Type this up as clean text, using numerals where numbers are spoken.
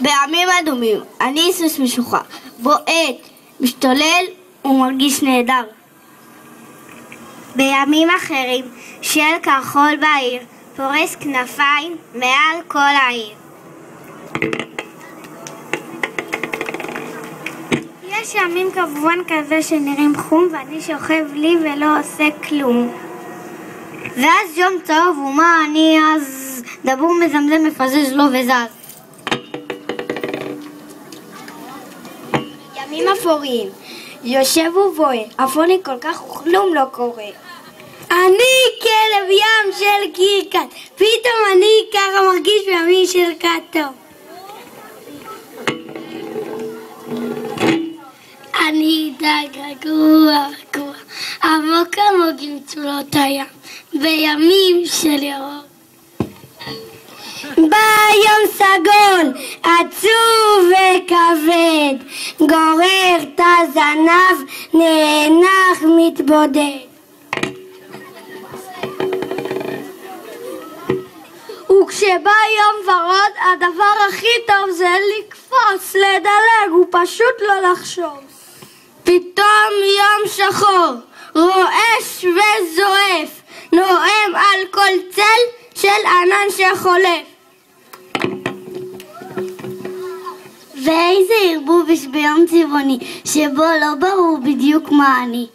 בימים אדומים אני סוס משוחרר, בועט, משתולל ומרגיש נהדר. בימים אחרים של כחול בעיר, פורס כנפיים מעל כל העיר. יש ימים כמובן כזה שנראים חום ואני שוכב לי ולא עושה כלום. ואז יום טוב ומה אני אז דבור מזמזם מפזז לו וזז. ימים אפורים, יושב ובוהה, אפוני כל כך וכלום לא קורה. אני כלב ים של קירקט, פתאום אני ככה מרגיש בימים של קאטו. אני דג רגוע, עמוק עמוק עם צולות הים, בימים של ירוק. ביום סגול, עצוב וכבד, גורר את הזנב, נאנח מתבודד. וכשבא יום ורוד, הדבר הכי טוב זה לקפוץ, לדלג ופשוט לא לחשוב. פתאום יום שחור, רועש וזועף, נואם על כל צל של ענן שחולף. ואיזה ערבוב יש ביום צבעוני, שבו לא ברור בדיוק מה אני.